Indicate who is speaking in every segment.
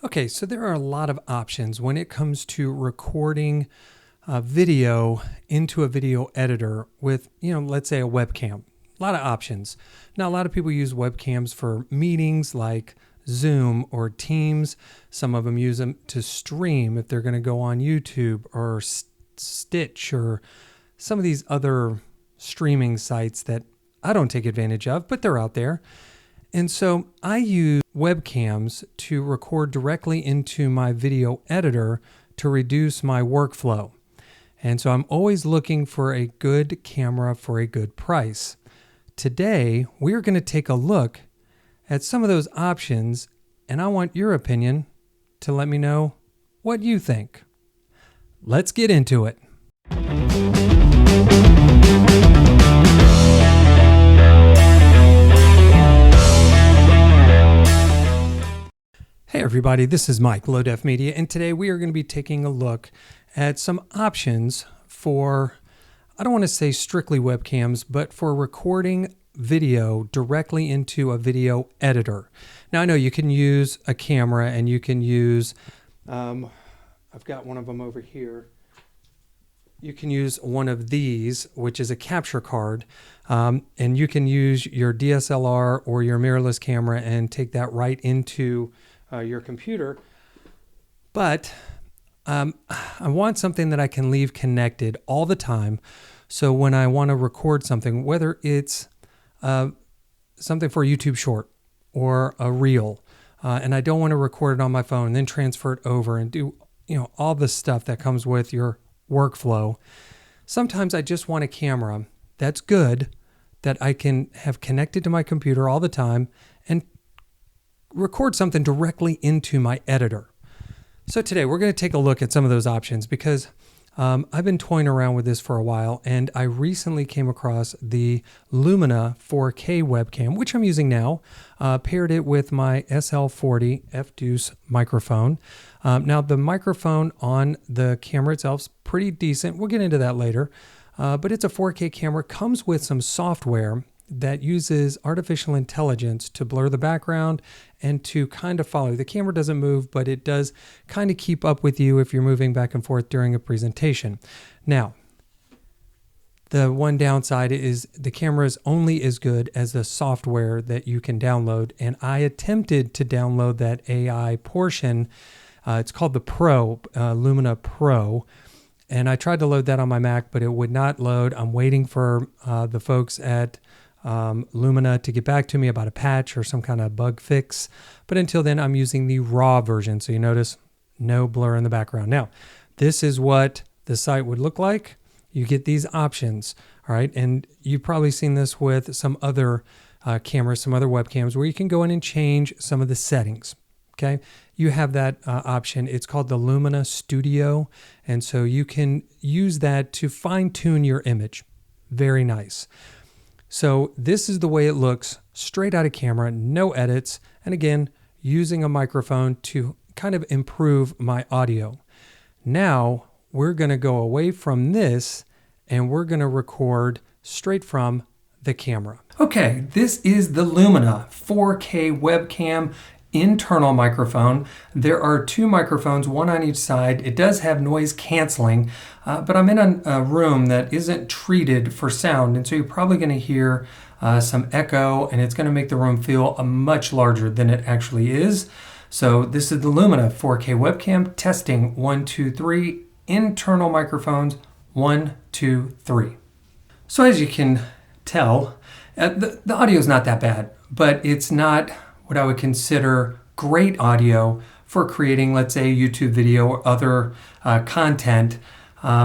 Speaker 1: Okay, so there are a lot of options when it comes to recording video into a video editor with, let's say a webcam. A lot of options. Now, a lot of people use webcams for meetings like Zoom or Teams. Some of them use them to stream if they're going to go on YouTube or Stitch or some of these other streaming sites that I don't take advantage of, but they're out there. And so I use webcams to record directly into my video editor to reduce my workflow. And so I'm always looking for a good camera for a good price. Today, we're going to take a look at some of those options, and I want your opinion to let me know what you think. Let's get into it. Hey everybody, this is Mike, Low Def Media, and today we are going to be taking a look at some options for, I don't want to say strictly webcams, but for recording video directly into a video editor. Now I know you can use a camera and you can use, I've got one of them over here. You can use one of these, which is a capture card, and you can use your DSLR or your mirrorless camera and take that right into your computer. But I want something that I can leave connected all the time. So when I want to record something, whether it's something for a YouTube short or a reel, and I don't want to record it on my phone and then transfer it over and do all the stuff that comes with your workflow. Sometimes I just want a camera that's good, that I can have connected to my computer all the time and record something directly into my editor. So today we're going to take a look at some of those options because I've been toying around with this for a while, and I recently came across the LUMINA 4K webcam, which I'm using now, paired it with my SL40 F-Deuce microphone. Now the microphone on the camera itself is pretty decent. We'll get into that later, but it's a 4K camera, comes with some software that uses artificial intelligence to blur the background and to kind of follow. The camera doesn't move, but it does kind of keep up with you if you're moving back and forth during a presentation. Now, the one downside is the camera is only as good as the software that you can download. And I attempted to download that AI portion. It's called the Pro, LUMINA Pro. And I tried to load that on my Mac, but it would not load. I'm waiting for the folks at LUMINA to get back to me about a patch or some kind of bug fix. But until then, I'm using the raw version. So you notice no blur in the background. Now, this is what the site would look like. You get these options, all right? And you've probably seen this with some other cameras, some other webcams, where you can go in and change some of the settings, okay? You have that option. It's called the LUMINA Studio. And so you can use that to fine tune your image. Very nice. So this is the way it looks straight out of camera, no edits. And again, using a microphone to kind of improve my audio. Now we're going to go away from this and we're going to record straight from the camera. Okay, this is the LUMINA 4K webcam internal microphone. There are two microphones, one on each side. It does have noise canceling, but I'm in a room that isn't treated for sound, and so you're probably going to hear some echo, and it's going to make the room feel much larger than it actually is. So this is the LUMINA 4K webcam, testing 1, 2, 3, internal microphones, 1, 2, 3. So as you can tell, the audio is not that bad, but it's not what I would consider great audio for creating, let's say, a YouTube video or other content,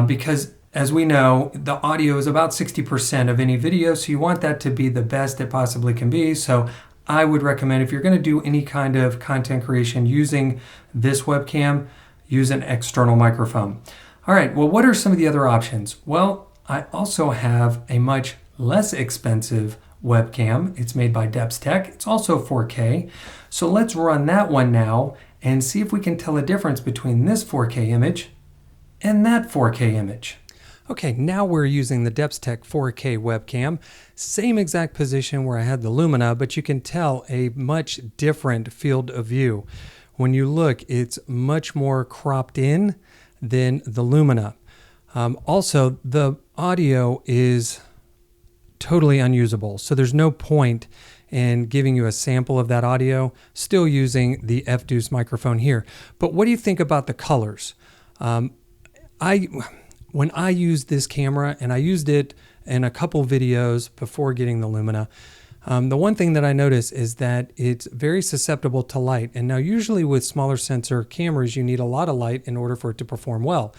Speaker 1: because as we know, the audio is about 60% of any video, so you want that to be the best it possibly can be. So I would recommend, if you're going to do any kind of content creation using this webcam, use an external microphone. All right, well, what are some of the other options? Well, I also have a much less expensive webcam. It's made by Depstech. It's also 4K. So let's run that one now and see if we can tell a difference between this 4K image and that 4K image. Okay, now we're using the Depstech 4K webcam. Same exact position where I had the LUMINA, but you can tell a much different field of view. when you look, it's much more cropped in than the Lumina. Also, the audio is totally unusable, so there's no point in giving you a sample of that audio, still using the F-Deuce microphone here. But what do you think about the colors? When I used this camera, and I used it in a couple videos before getting the Lumina, the one thing that I noticed is that it's very susceptible to light. And now usually with smaller sensor cameras, you need a lot of light in order for it to perform well.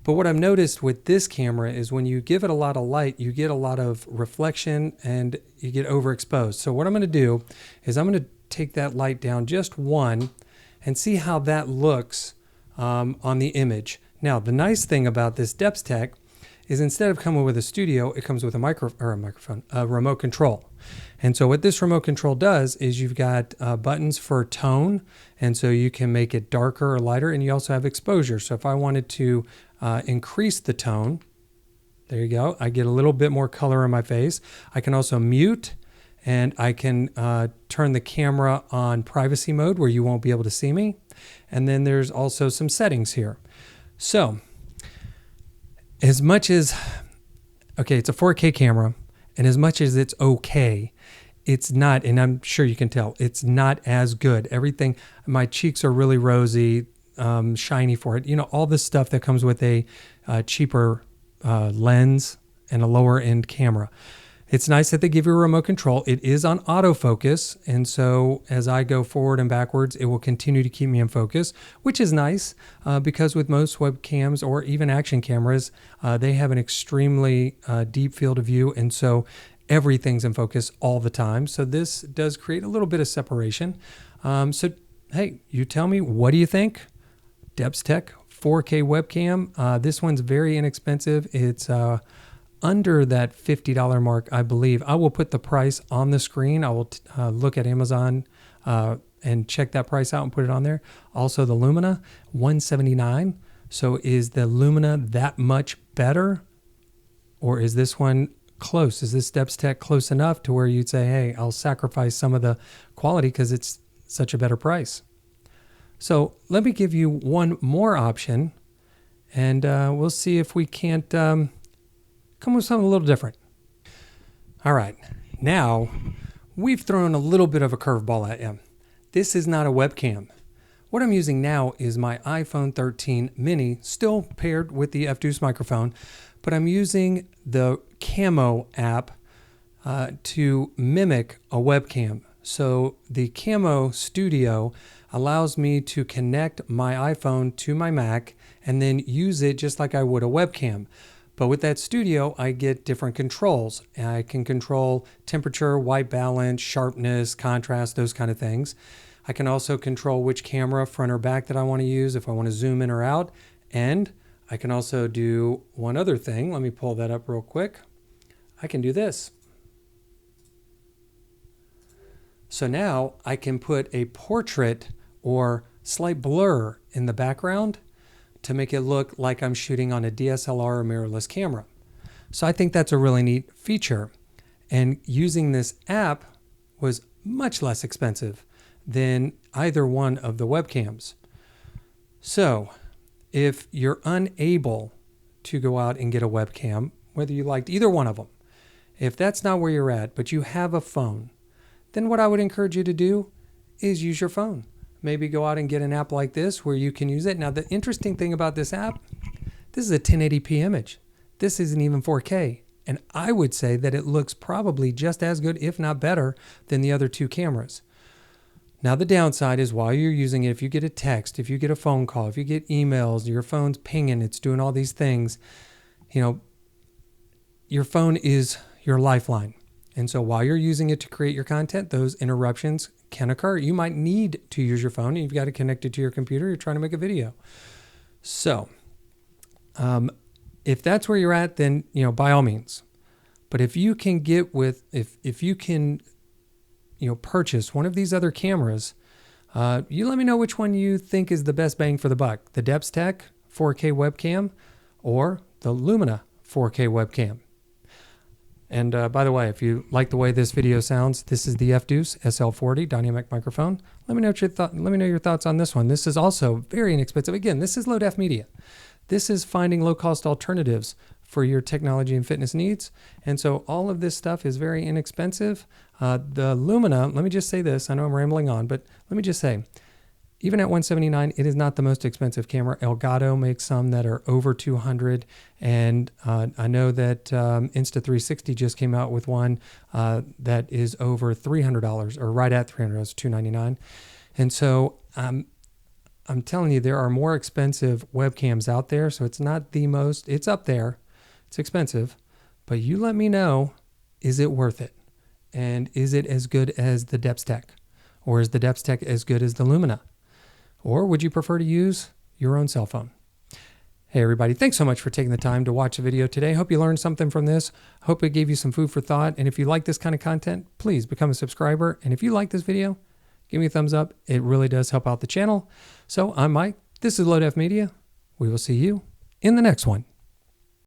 Speaker 1: But what I've noticed with this camera is when you give it a lot of light, you get a lot of reflection and you get overexposed. So what I'm going to do is I'm going to take that light down just one and see how that looks on the image. Now, the nice thing about this DepthTech is instead of coming with a studio, it comes with a remote control. And so what this remote control does is you've got buttons for tone, and so you can make it darker or lighter, and you also have exposure. So if I wanted to increase the tone, there you go, I get a little bit more color in my face. I can also mute, and I can turn the camera on privacy mode where you won't be able to see me. And then there's also some settings here. So as much as, okay, it's a 4K camera, and as much as it's okay, it's not, and I'm sure you can tell, it's not as good. Everything, my cheeks are really rosy, shiny for it. You know, all this stuff that comes with a cheaper lens and a lower end camera. It's nice that they give you a remote control. It is on autofocus, and so as I go forward and backwards, it will continue to keep me in focus, which is nice because with most webcams or even action cameras, they have an extremely deep field of view, and so everything's in focus all the time. So this does create a little bit of separation. So hey, you tell me, what do you think? DepthTech 4K webcam. This one's very inexpensive. It's under that $50 mark, I believe. I will put the price on the screen. I will look at Amazon and check that price out and put it on there. Also, the Lumina, $179. So is the Lumina that much better? Or is this one close? Is this DepthTech close enough to where you'd say, hey, I'll sacrifice some of the quality because it's such a better price? So let me give you one more option, and we'll see if we can't come with something a little different. All right, now we've thrown a little bit of a curveball at you. This is not a webcam. What I'm using now is my iPhone 13 mini, still paired with the F-Deuce microphone, but I'm using the Camo app to mimic a webcam. So the Camo Studio allows me to connect my iPhone to my Mac and then use it just like I would a webcam. But with that studio, I get different controls. I can control temperature, white balance, sharpness, contrast, those kind of things. I can also control which camera, front or back, that I want to use, if I want to zoom in or out. And I can also do one other thing. Let me pull that up real quick. I can do this. So now I can put a portrait or slight blur in the background to make it look like I'm shooting on a DSLR or mirrorless camera. So I think that's a really neat feature. And using this app was much less expensive than either one of the webcams. So if you're unable to go out and get a webcam, whether you liked either one of them, if that's not where you're at, but you have a phone, then what I would encourage you to do is use your phone. Maybe go out and get an app like this where you can use it. Now, the interesting thing about this app, this is a 1080p image. This isn't even 4K. And I would say that it looks probably just as good, if not better, than the other two cameras. Now, the downside is while you're using it, if you get a text, if you get a phone call, if you get emails, your phone's pinging, it's doing all these things, you know, your phone is your lifeline. And so while you're using it to create your content, those interruptions can occur. You might need to use your phone and you've got to connect it to your computer. You're trying to make a video. So if that's where you're at, then, you know, by all means. But if you can get with, if you can, you know, purchase one of these other cameras, you let me know which one you think is the best bang for the buck. The DepthTech 4K webcam or the Lumina 4K webcam. And by the way, if you like the way this video sounds, this is the F-Deuce SL40 dynamic microphone. Let me know your thoughts on this one. This is also very inexpensive. Again, this is low def media. This is finding low cost alternatives for your technology and fitness needs. And so all of this stuff is very inexpensive. The Lumina, let me just say this. I know I'm rambling on, but let me just say, even at $179, it is not the most expensive camera. Elgato makes some that are over $200, and I know that Insta360 just came out with one that is over $300, or right at $300, it's $299. And so I'm telling you, there are more expensive webcams out there, so it's not the most, it's up there, it's expensive, but you let me know, is it worth it? And is it as good as the Depstech? Or is the Depstech as good as the Lumina? Or would you prefer to use your own cell phone? Hey everybody, thanks so much for taking the time to watch the video today. Hope you learned something from this. Hope it gave you some food for thought. And if you like this kind of content, please become a subscriber. And if you like this video, give me a thumbs up. It really does help out the channel. So I'm Mike. This is Low Def Media. We will see you in the next one.